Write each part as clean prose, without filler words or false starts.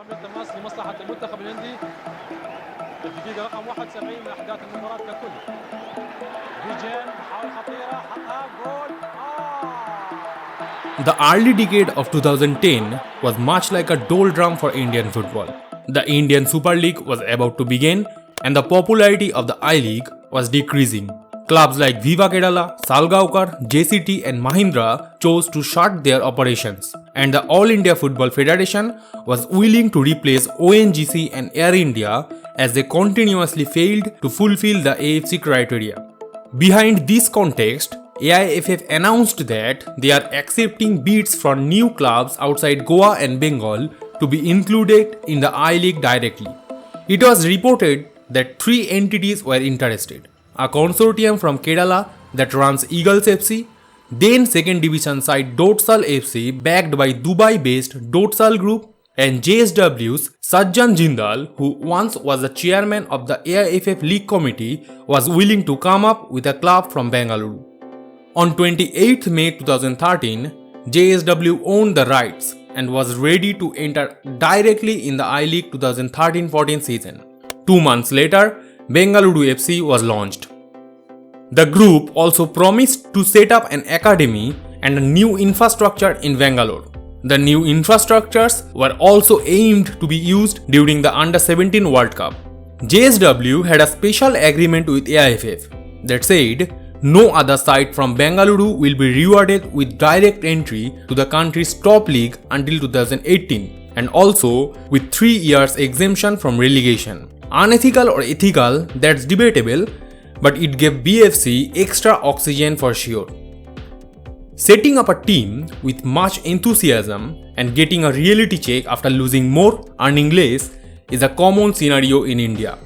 بالتماس لمصلحة المنتخب الهندي. الدقيقة رقم 71 من أحداث المباراة ككل. فيجن محاولة خطيرة حقها جول. The early decade of 2010 was much like a doldrum for Indian football. The Indian Super League was about to begin and the popularity of the I-League was decreasing. Clubs like Viva Kerala, Salgaonkar, JCT and Mahindra chose to shut their operations, and the All India Football Federation was willing to replace ONGC and Air India as they continuously failed to fulfill the AFC criteria. Behind this context, AIFF announced that they are accepting bids for new clubs outside Goa and Bengal to be included in the I-League directly. It was reported that 3 entities were interested. A consortium from Kerala that runs Eagles FC, then second division side Dotsal FC backed by Dubai-based Dotsal Group, and JSW's Sajjan Jindal, who once was the chairman of the AIFF League Committee, was willing to come up with a club from Bengaluru. On 28th May 2013, JSW owned the rights and was ready to enter directly in the I-League 2013-14 season. 2 months later, Bengaluru FC was launched. The group also promised to set up an academy and a new infrastructure in Bangalore. The new infrastructures were also aimed to be used during the Under-17 World Cup. JSW had a special agreement with AIFF that said no other side from Bengaluru will be rewarded with direct entry to the country's top league until 2018, and also with 3 years exemption from relegation. Unethical or ethical, that's debatable, but it gave BFC extra oxygen for sure. Setting up a team with much enthusiasm and getting a reality check after losing more, earning less is a common scenario in India.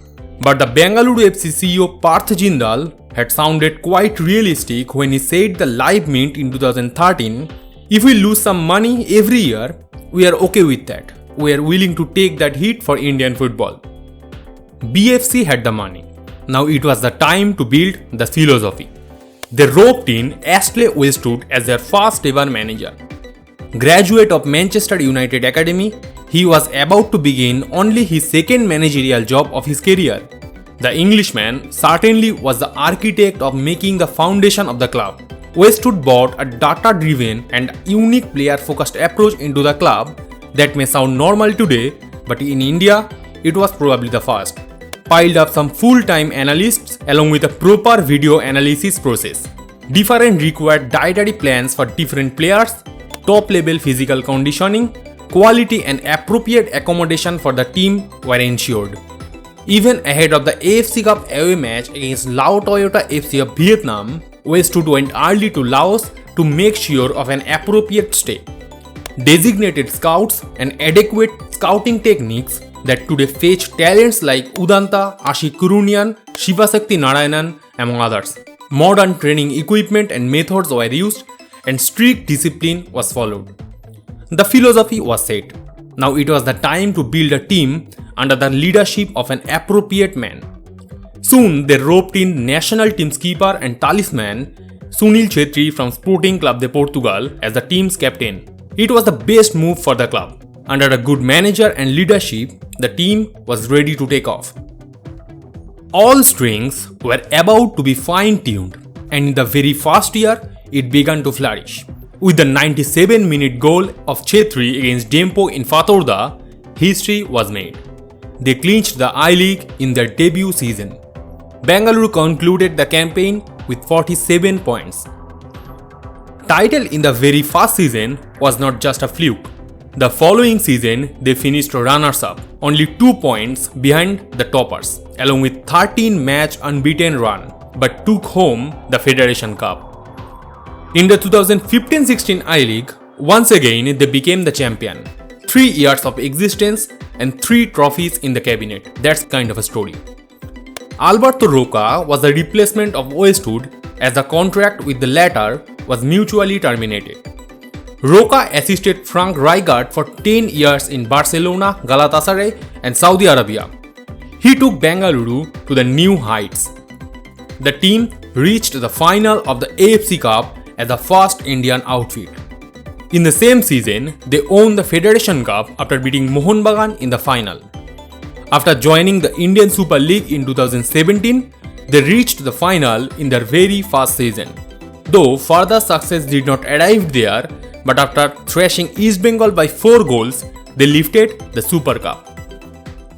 But the Bengaluru FC CEO Parth Jindal had sounded quite realistic when he said the live mint in 2013, if we lose some money every year, we are okay with that. We are willing to take that hit for Indian football. BFC had the money. Now it was the time to build the philosophy. They roped in Ashley Westwood as their first ever manager. Graduate of Manchester United Academy, he was about to begin only his second managerial job of his career. The Englishman certainly was the architect of making the foundation of the club. Westwood brought a data-driven and unique player-focused approach into the club that may sound normal today, but in India, it was probably the first. Piled up some full-time analysts along with a proper video analysis process. Different required dietary plans for different players, top-level physical conditioning, quality and appropriate accommodation for the team were ensured. Even ahead of the AFC Cup away match against Lao Toyota FC of Vietnam, Westwood went early to Laos to make sure of an appropriate stay. Designated scouts and adequate scouting techniques that today fetch talents like Udanta, Ashik Kurunian, Shivasakti Narayanan, among others. Modern training equipment and methods were used and strict discipline was followed. The philosophy was set. Now it was the time to build a team under the leadership of an appropriate man. Soon they roped in national team's keeper and talisman Sunil Chhetri from Sporting Club de Portugal as the team's captain. It was the best move for the club. Under a good manager and leadership, the team was ready to take off. All strings were about to be fine-tuned, and in the very first year, it began to flourish. With the 97-minute goal of Chhetri against Dempo in Fatorda, history was made. They clinched the I-League in their debut season. Bengaluru concluded the campaign with 47 points. Title in the very first season was not just a fluke. The following season, they finished runners-up, only 2 points behind the toppers, along with 13-match unbeaten run, but took home the Federation Cup. In the 2015-16 I-League, once again they became the champion. 3 years of existence and 3 trophies in the cabinet. That's kind of a story. Alberto Roca was the replacement of Westwood as the contract with the latter was mutually terminated. Roca assisted Frank Rijkaard for 10 years in Barcelona, Galatasaray and Saudi Arabia. He took Bengaluru to the new heights. The team reached the final of the AFC Cup as the first Indian outfit. In the same season, they won the Federation Cup after beating Mohun Bagan in the final. After joining the Indian Super League in 2017, they reached the final in their very first season. Though further success did not arrive there, but after thrashing East Bengal by 4 goals, they lifted the Super Cup.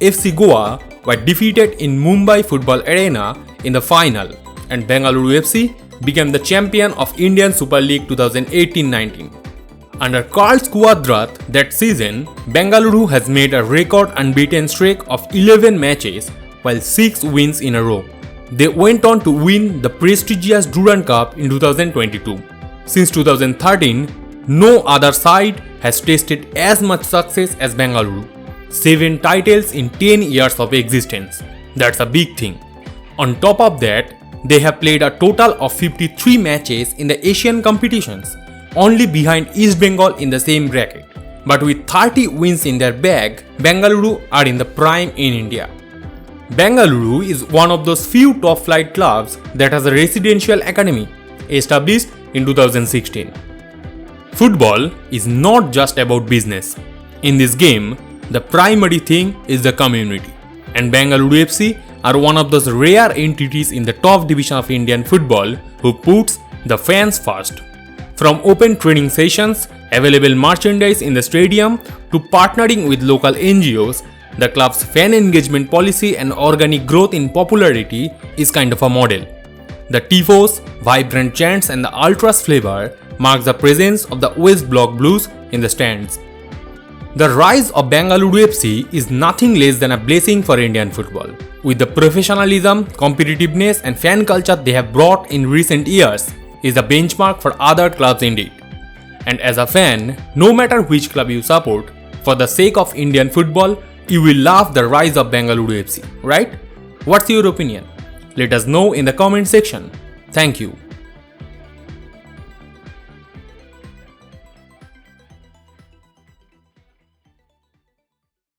FC Goa were defeated in Mumbai Football Arena in the final, and Bengaluru FC became the champion of Indian Super League 2018-19. Under Carl's Quadrat that season, Bengaluru has made a record unbeaten streak of 11 matches while 6 wins in a row. They went on to win the prestigious Durand Cup in 2022. Since 2013, no other side has tasted as much success as Bengaluru. 7 titles in 10 years of existence. That's a big thing. On top of that, they have played a total of 53 matches in the Asian competitions, only behind East Bengal in the same bracket. But with 30 wins in their bag, Bengaluru are in the prime in India. Bengaluru is one of those few top-flight clubs that has a residential academy, established in 2016. Football is not just about business. In this game, the primary thing is the community. And Bengaluru FC are one of those rare entities in the top division of Indian football who puts the fans first. From open training sessions, available merchandise in the stadium, to partnering with local NGOs, the club's fan engagement policy and organic growth in popularity is kind of a model. The tifos, vibrant chants and the ultras flavor marks the presence of the West Block Blues in the stands. The rise of Bengaluru FC is nothing less than a blessing for Indian football. With the professionalism, competitiveness and fan culture they have brought in recent years, is a benchmark for other clubs indeed. And as a fan, no matter which club you support, for the sake of Indian football, you will love the rise of Bengaluru FC, right? What's your opinion? Let us know in the comment section. Thank you.